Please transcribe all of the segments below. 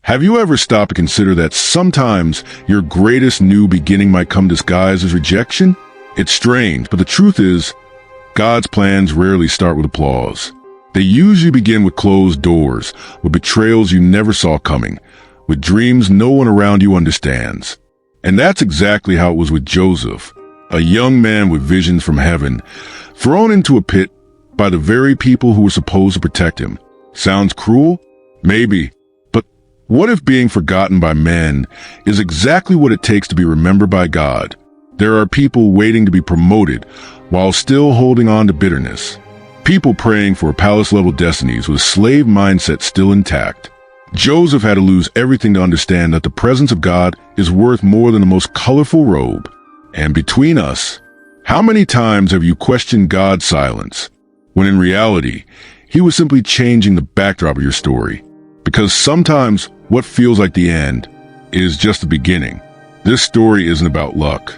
Have you ever stopped to consider that sometimes your greatest new beginning might come disguised as rejection? It's strange, but the truth is, God's plans rarely start with applause. They usually begin with closed doors, with betrayals you never saw coming, with dreams no one around you understands. And that's exactly how it was with Joseph, a young man with visions from heaven, thrown into a pit by the very people who were supposed to protect him. Sounds cruel? Maybe. But what if being forgotten by men is exactly what it takes to be remembered by God? There are people waiting to be promoted while still holding on to bitterness. People praying for palace-level destinies with a slave mindset still intact. Joseph had to lose everything to understand that the presence of God is worth more than the most colorful robe. And between us, how many times have you questioned God's silence, when in reality, He was simply changing the backdrop of your story? Because sometimes what feels like the end is just the beginning. This story isn't about luck.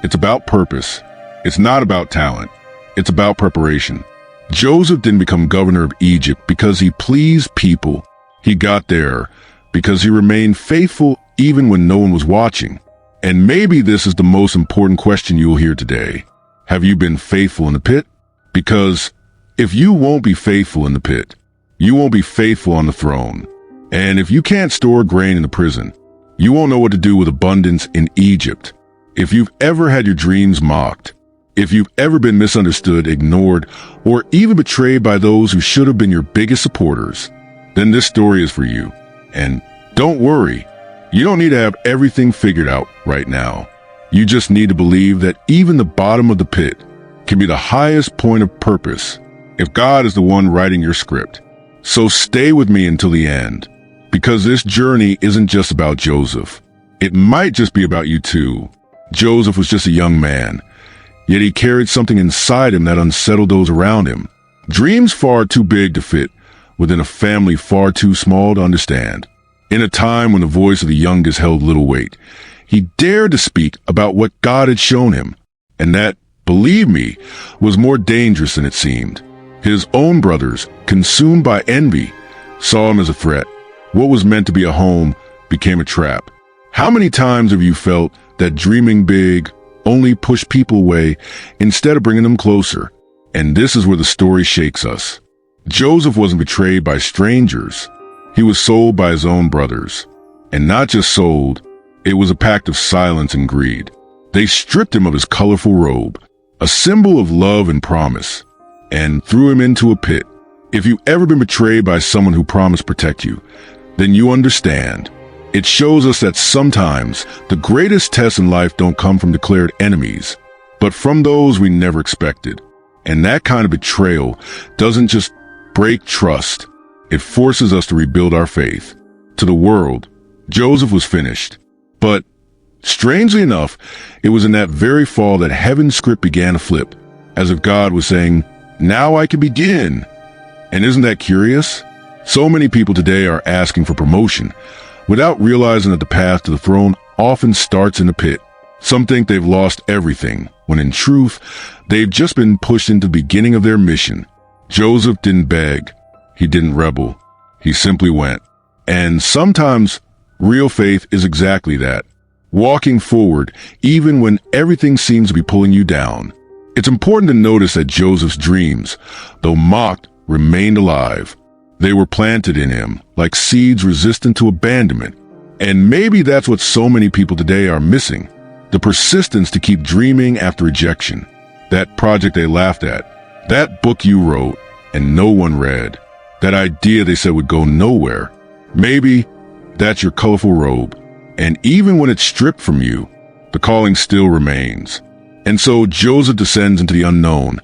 It's about purpose. It's not about talent. It's about preparation. Joseph didn't become governor of Egypt because he pleased people. He got there because he remained faithful even when no one was watching. And maybe this is the most important question you'll hear today. Have you been faithful in the pit? Because if you won't be faithful in the pit, you won't be faithful on the throne. And if you can't store grain in the prison, you won't know what to do with abundance in Egypt. If you've ever had your dreams mocked, if you've ever been misunderstood, ignored, or even betrayed by those who should have been your biggest supporters, then this story is for you. And don't worry, you don't need to have everything figured out right now. You just need to believe that even the bottom of the pit can be the highest point of purpose if God is the one writing your script. So stay with me until the end, because this journey isn't just about Joseph. It might just be about you too. Joseph was just a young man, yet he carried something inside him that unsettled those around him. Dreams far too big to fit within a family far too small to understand. In a time when the voice of the youngest held little weight, he dared to speak about what God had shown him, and that, believe me, was more dangerous than it seemed. His own brothers, consumed by envy, saw him as a threat. What was meant to be a home became a trap. How many times have you felt that dreaming big only pushed people away instead of bringing them closer? And this is where the story shakes us. Joseph wasn't betrayed by strangers. He was sold by his own brothers. And not just sold, it was a pact of silence and greed. They stripped him of his colorful robe, a symbol of love and promise, and threw him into a pit. If you've ever been betrayed by someone who promised to protect you, then you understand. It shows us that sometimes the greatest tests in life don't come from declared enemies, but from those we never expected. And that kind of betrayal doesn't just break trust, it forces us to rebuild our faith. To the world, Joseph was finished. But strangely enough, it was in that very fall that heaven's script began to flip, as if God was saying, "Now I can begin." And isn't that curious? So many people today are asking for promotion, without realizing that the path to the throne often starts in the pit. Some think they've lost everything, when in truth, they've just been pushed into the beginning of their mission. Joseph didn't beg. He didn't rebel. He simply went. And sometimes, real faith is exactly that. Walking forward, even when everything seems to be pulling you down. It's important to notice that Joseph's dreams, though mocked, remained alive. They were planted in him, like seeds resistant to abandonment. And maybe that's what so many people today are missing. The persistence to keep dreaming after rejection. That project they laughed at. That book you wrote and no one read. That idea they said would go nowhere. Maybe that's your colorful robe. And even when it's stripped from you, the calling still remains. And so Joseph descends into the unknown,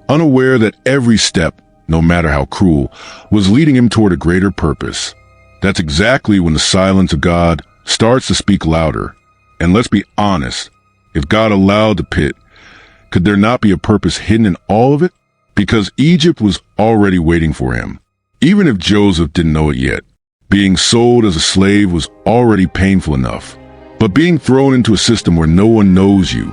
unaware that every step, no matter how cruel, was leading him toward a greater purpose. That's exactly when the silence of God starts to speak louder. And let's be honest, if God allowed the pit, could there not be a purpose hidden in all of it? Because Egypt was already waiting for him, even if Joseph didn't know it yet. Being sold as a slave was already painful enough. But being thrown into a system where no one knows you,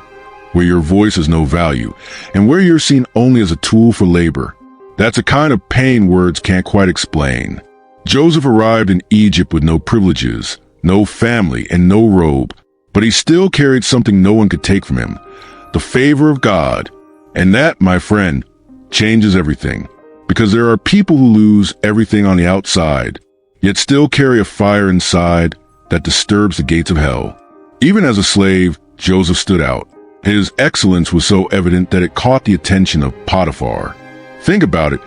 where your voice has no value, and where you're seen only as a tool for labor, that's a kind of pain words can't quite explain. Joseph arrived in Egypt with no privileges, no family, and no robe, but he still carried something no one could take from him, the favor of God. And that, my friend, changes everything, because there are people who lose everything on the outside, yet still carry a fire inside that disturbs the gates of hell. Even as a slave, Joseph stood out. His excellence was so evident that it caught the attention of Potiphar. Think about it.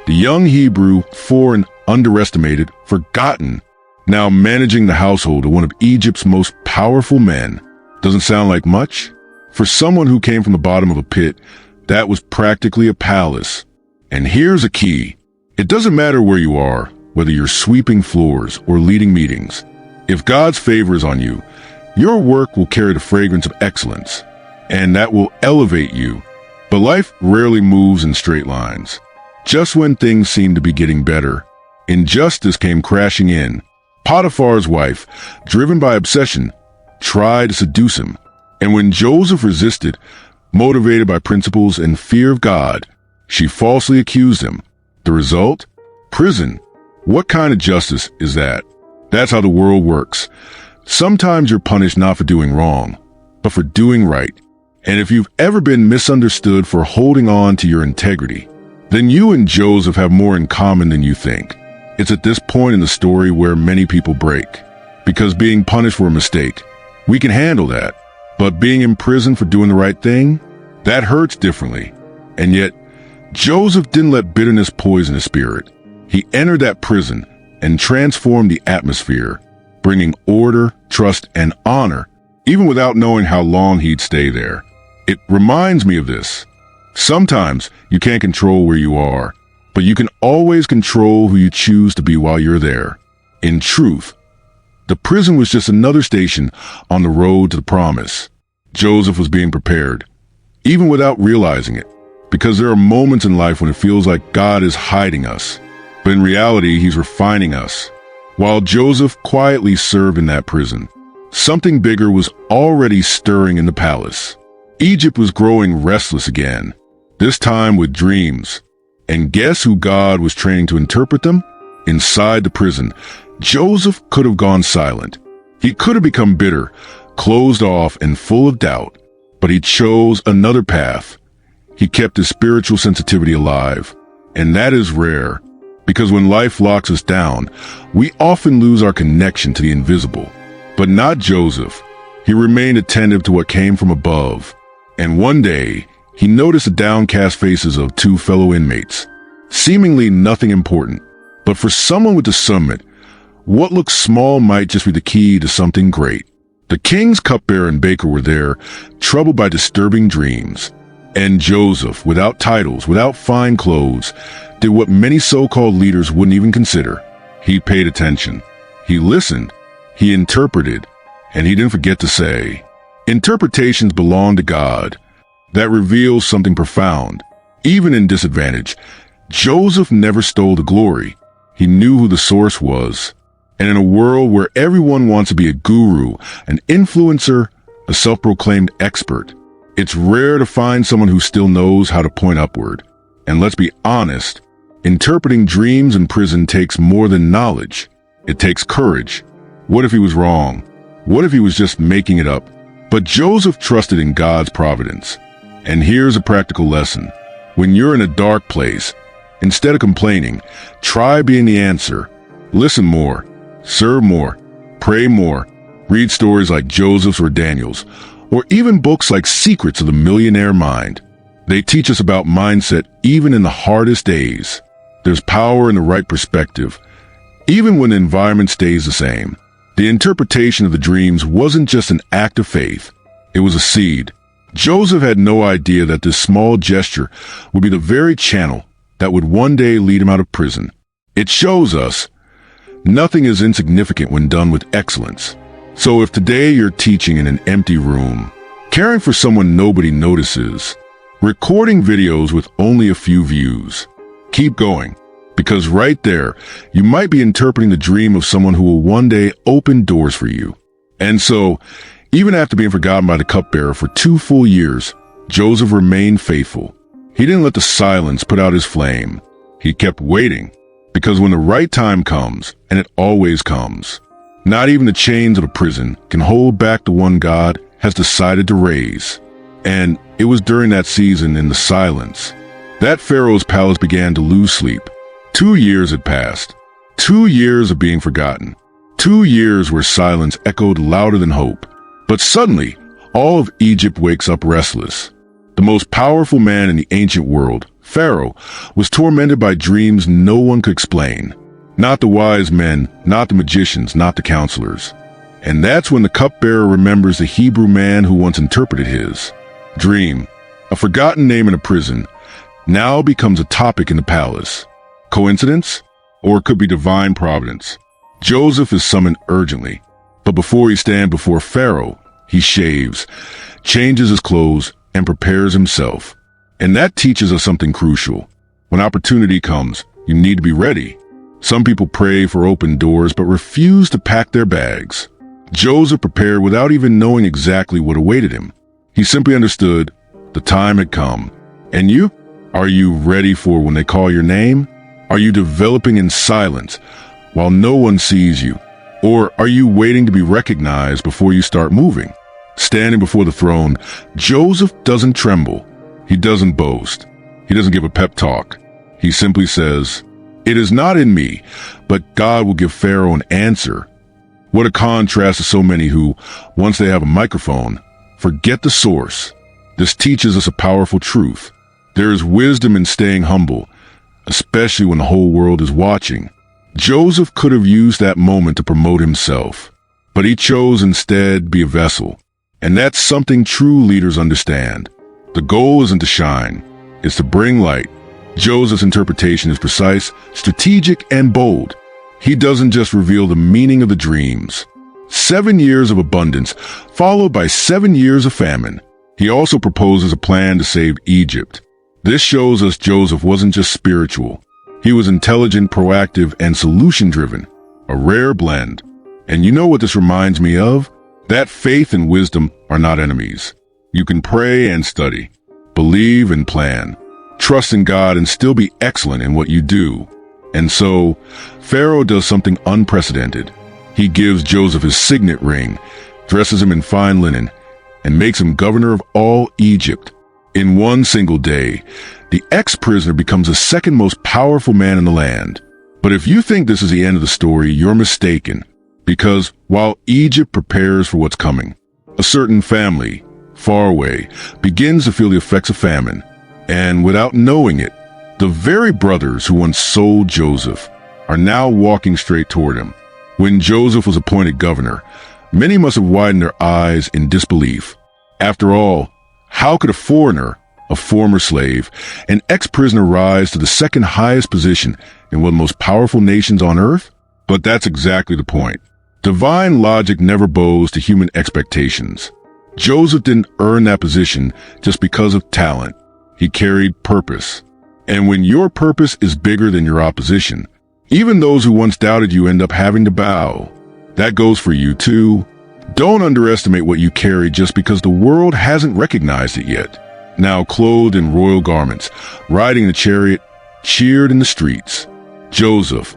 The young Hebrew, foreign, underestimated, forgotten, now managing the household of one of Egypt's most powerful men. Doesn't sound like much? For someone who came from the bottom of a pit, that was practically a palace. And here's a key. It doesn't matter where you are, whether you're sweeping floors or leading meetings. If God's favor is on you, your work will carry the fragrance of excellence, and that will elevate you. But life rarely moves in straight lines. Just when things seem to be getting better, injustice came crashing in. Potiphar's wife, driven by obsession, tried to seduce him. And when Joseph resisted, motivated by principles and fear of God, she falsely accused him. The result? Prison. What kind of justice is that? That's how the world works. Sometimes you're punished not for doing wrong, but for doing right. And if you've ever been misunderstood for holding on to your integrity, then you and Joseph have more in common than you think. It's at this point in the story where many people break. Because being punished for a mistake, we can handle that. But being in prison for doing the right thing, that hurts differently. And yet, Joseph didn't let bitterness poison his spirit. He entered that prison and transformed the atmosphere, bringing order, trust, and honor, even without knowing how long he'd stay there. It reminds me of this. Sometimes you can't control where you are, but you can always control who you choose to be while you're there. In truth, the prison was just another station on the road to the promise. Joseph was being prepared, even without realizing it, because there are moments in life when it feels like God is hiding us, but in reality, he's refining us. While Joseph quietly served in that prison, something bigger was already stirring in the palace. Egypt was growing restless again, this time with dreams. And guess who God was training to interpret them? Inside the prison, Joseph could have gone silent. He could have become bitter, closed off, and full of doubt. But he chose another path. He kept his spiritual sensitivity alive. And that is rare, because when life locks us down, we often lose our connection to the invisible. But not Joseph. He remained attentive to what came from above. And one day, he noticed the downcast faces of two fellow inmates. Seemingly nothing important. But for someone with discernment, what looks small might just be the key to something great. The king's cupbearer and baker were there, troubled by disturbing dreams. And Joseph, without titles, without fine clothes, did what many so-called leaders wouldn't even consider. He paid attention. He listened. He interpreted. And he didn't forget to say, interpretations belong to God. That reveals something profound. Even in disadvantage, Joseph never stole the glory. He knew who the source was. And in a world where everyone wants to be a guru, an influencer, a self-proclaimed expert, it's rare to find someone who still knows how to point upward. And let's be honest, interpreting dreams in prison takes more than knowledge. It takes courage. What if he was wrong? What if he was just making it up? But Joseph trusted in God's providence. And here's a practical lesson. When you're in a dark place, instead of complaining, try being the answer. Listen more, serve more, pray more, read stories like Joseph's or Daniel's, or even books like Secrets of the Millionaire Mind. They teach us about mindset even in the hardest days. There's power in the right perspective, even when the environment stays the same. The interpretation of the dreams wasn't just an act of faith. It was a seed. Joseph had no idea that this small gesture would be the very channel that would one day lead him out of prison. It shows us nothing is insignificant when done with excellence. So if today you're teaching in an empty room, caring for someone nobody notices, recording videos with only a few views, keep going. Because right there, you might be interpreting the dream of someone who will one day open doors for you. And so, even after being forgotten by the cupbearer for 2 full years, Joseph remained faithful. He didn't let the silence put out his flame. He kept waiting, Because when the right time comes, and it always comes, not even the chains of a prison can hold back the one God has decided to raise. And it was during that season, in the silence, that Pharaoh's palace began to lose sleep. 2 years had passed. 2 years of being forgotten. 2 years where silence echoed louder than hope. But suddenly, all of Egypt wakes up restless. The most powerful man in the ancient world, Pharaoh, was tormented by dreams no one could explain. Not the wise men, not the magicians, not the counselors. And that's when the cupbearer remembers the Hebrew man who once interpreted his dream. A forgotten name in a prison now becomes a topic in the palace. Coincidence? Or it could be divine providence. Joseph is summoned urgently. But before he stands before Pharaoh, he shaves, changes his clothes, and prepares himself. And that teaches us something crucial. When opportunity comes, you need to be ready. Some people pray for open doors but refuse to pack their bags. Joseph prepared without even knowing exactly what awaited him. He simply understood the time had come. And you? Are you ready for when they call your name? Are you developing in silence while no one sees you? Or are you waiting to be recognized before you start moving? Standing before the throne, Joseph doesn't tremble. He doesn't boast. He doesn't give a pep talk. He simply says, "It is not in me, but God will give Pharaoh an answer." What a contrast to so many who, once they have a microphone, forget the source. This teaches us a powerful truth. There is wisdom in staying humble, especially when the whole world is watching. Joseph could have used that moment to promote himself, but he chose instead to be a vessel. And that's something true leaders understand. The goal isn't to shine, it's to bring light. Joseph's interpretation is precise, strategic, and bold. He doesn't just reveal the meaning of the dreams. 7 years of abundance, followed by 7 years of famine. He also proposes a plan to save Egypt. This shows us Joseph wasn't just spiritual. He was intelligent, proactive, and solution-driven. A rare blend. And you know what this reminds me of? That faith and wisdom are not enemies. You can pray and study, believe and plan, trust in God and still be excellent in what you do. And so, Pharaoh does something unprecedented. He gives Joseph his signet ring, dresses him in fine linen, and makes him governor of all Egypt. In one single day, the ex-prisoner becomes the second most powerful man in the land. But if you think this is the end of the story, you're mistaken. Because while Egypt prepares for what's coming, a certain family, far away, begins to feel the effects of famine. And without knowing it, the very brothers who once sold Joseph are now walking straight toward him. When Joseph was appointed governor, many must have widened their eyes in disbelief. After all, how could a foreigner, a former slave, an ex-prisoner rise to the second highest position in one of the most powerful nations on earth? But that's exactly the point. Divine logic never bows to human expectations. Joseph didn't earn that position just because of talent. He carried purpose. And when your purpose is bigger than your opposition, even those who once doubted you end up having to bow. That goes for you too. Don't underestimate what you carry just because the world hasn't recognized it yet. Now clothed in royal garments, riding the chariot, cheered in the streets. Joseph,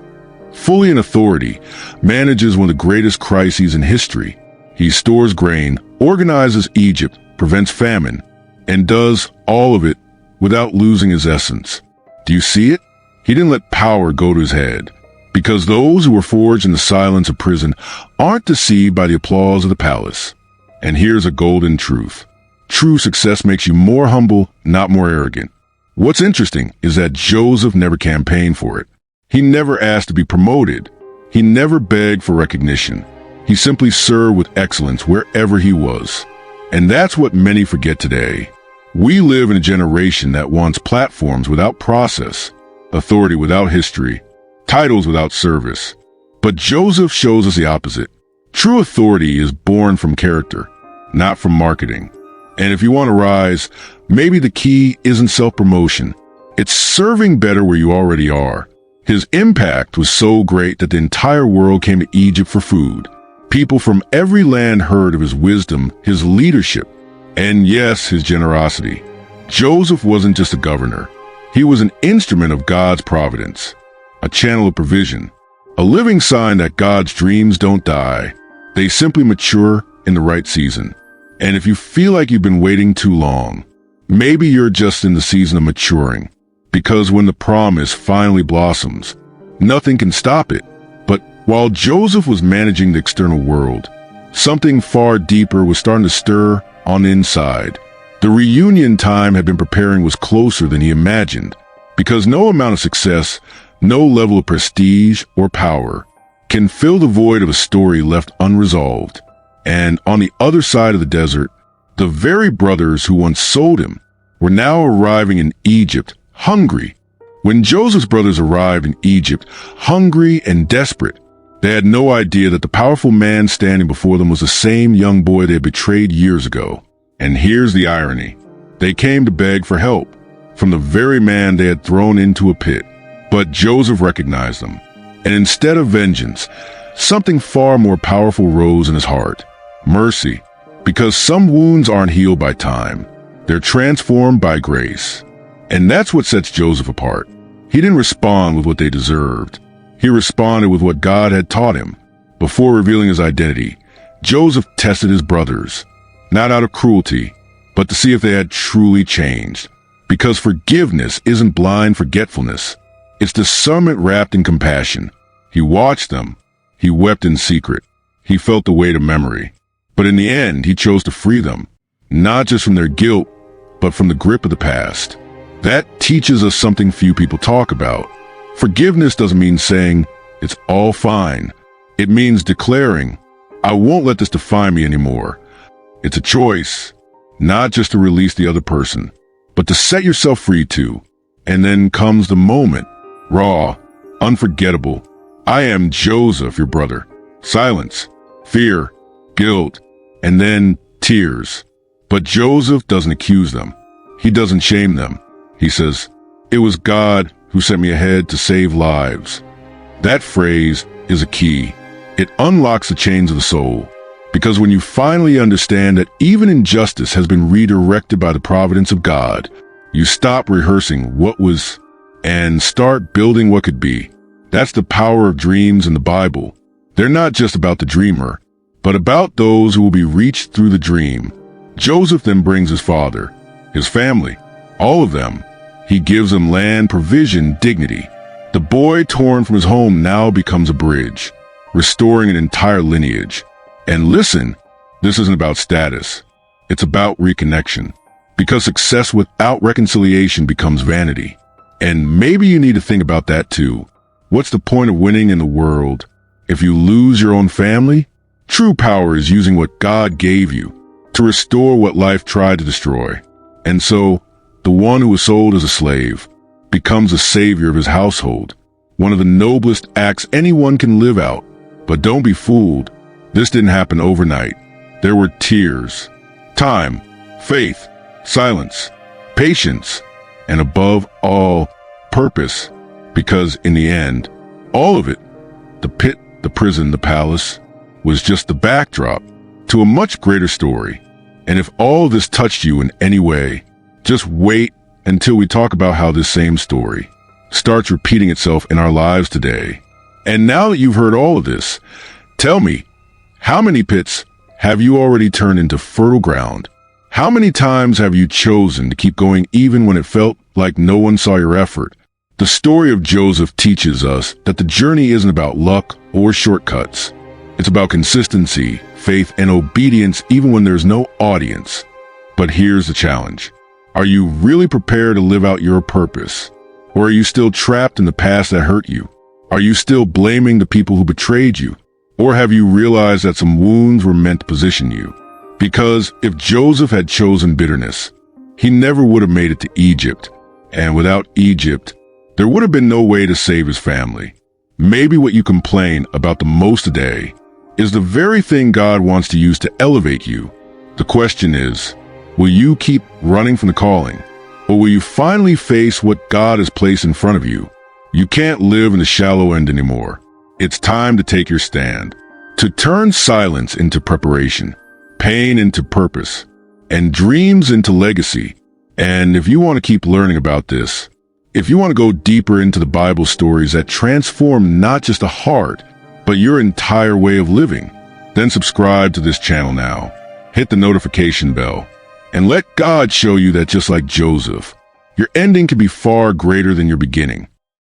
fully in authority, manages one of the greatest crises in history. He stores grain, organizes Egypt, prevents famine, and does all of it without losing his essence. Do you see it? He didn't let power go to his head, because those who were forged in the silence of prison aren't deceived by the applause of the palace. And here's a golden truth. True success makes you more humble, not more arrogant. What's interesting is that Joseph never campaigned for it. He never asked to be promoted. He never begged for recognition. He simply served with excellence wherever he was. And that's what many forget today. We live in a generation that wants platforms without process, authority without history, titles without service. But Joseph shows us the opposite. True authority is born from character, not from marketing. And if you want to rise, maybe the key isn't self-promotion. It's serving better where you already are. His impact was so great that the entire world came to Egypt for food. People from every land heard of his wisdom, his leadership, and yes, his generosity. Joseph wasn't just a governor. He was an instrument of God's providence. a channel of provision, a living sign that God's dreams don't die. They simply mature in the right season. And if you feel like you've been waiting too long, maybe you're just in the season of maturing. Because when the promise finally blossoms, nothing can stop it. But while Joseph was managing the external world, something far deeper was starting to stir on the inside. The reunion time had been preparing was closer than he imagined, because no amount of success, no level of prestige or power can fill the void of a story left unresolved. And on the other side of the desert, the very brothers who once sold him were now arriving in Egypt, hungry. When Joseph's brothers arrived in Egypt, hungry and desperate, they had no idea that the powerful man standing before them was the same young boy they had betrayed years ago. And here's the irony. They came to beg for help from the very man they had thrown into a pit. But Joseph recognized them. And instead of vengeance, something far more powerful rose in his heart. Mercy. Because some wounds aren't healed by time. They're transformed by grace. And that's what sets Joseph apart. He didn't respond with what they deserved. He responded with what God had taught him. Before revealing his identity, Joseph tested his brothers, not out of cruelty, but to see if they had truly changed. Because forgiveness isn't blind forgetfulness. It's discernment wrapped in compassion. He watched them. He wept in secret. He felt the weight of memory. But in the end, he chose to free them, not just from their guilt, but from the grip of the past. That teaches us something few people talk about. Forgiveness doesn't mean saying, it's all fine. It means declaring, I won't let this define me anymore. It's a choice, not just to release the other person, but to set yourself free too. And then comes the moment, raw, unforgettable. I am Joseph, your brother. Silence, fear, guilt, and then tears. But Joseph doesn't accuse them. He doesn't shame them. He says, it was God who sent me ahead to save lives. That phrase is a key. It unlocks the chains of the soul. Because when you finally understand that even injustice has been redirected by the providence of God, you stop rehearsing what was and start building what could be. That's the power of dreams in the Bible. They're not just about the dreamer, but about those who will be reached through the dream. Joseph then brings his father, his family, all of them. He gives them land, provision, dignity. The boy torn from his home now becomes a bridge, restoring an entire lineage. And listen, this isn't about status. It's about reconnection. Because success without reconciliation becomes vanity. And maybe you need to think about that too. What's the point of winning in the world if you lose your own family? True power is using what God gave you to restore what life tried to destroy. And so, the one who was sold as a slave becomes a savior of his household, one of the noblest acts anyone can live out. But don't be fooled. This didn't happen overnight. There were tears, time, faith, silence, patience, and above all, purpose. Because in the end, all of it, the pit, the prison, the palace, was just the backdrop to a much greater story. And if all of this touched you in any way, just wait until we talk about how this same story starts repeating itself in our lives today. And now that you've heard all of this, tell me, how many pits have you already turned into fertile ground? How many times have you chosen to keep going even when it felt like no one saw your effort? The story of Joseph teaches us that the journey isn't about luck or shortcuts. It's about consistency, faith, and obedience even when there's no audience. But here's the challenge. Are you really prepared to live out your purpose? Or are you still trapped in the past that hurt you? Are you still blaming the people who betrayed you? Or have you realized that some wounds were meant to position you? Because if Joseph had chosen bitterness, he never would have made it to Egypt. And without Egypt, there would have been no way to save his family. Maybe what you complain about the most today is the very thing God wants to use to elevate you. The question is, will you keep running from the calling? Or will you finally face what God has placed in front of you? You can't live in the shallow end anymore. It's time to take your stand, to turn silence into preparation, pain into purpose, and dreams into legacy. And if you want to keep learning about this, If you want to go deeper into the Bible stories that transform not just the heart, but your entire way of living, then subscribe to this channel now. Hit the notification bell, and let God show you that just like Joseph, your ending can be far greater than your beginning.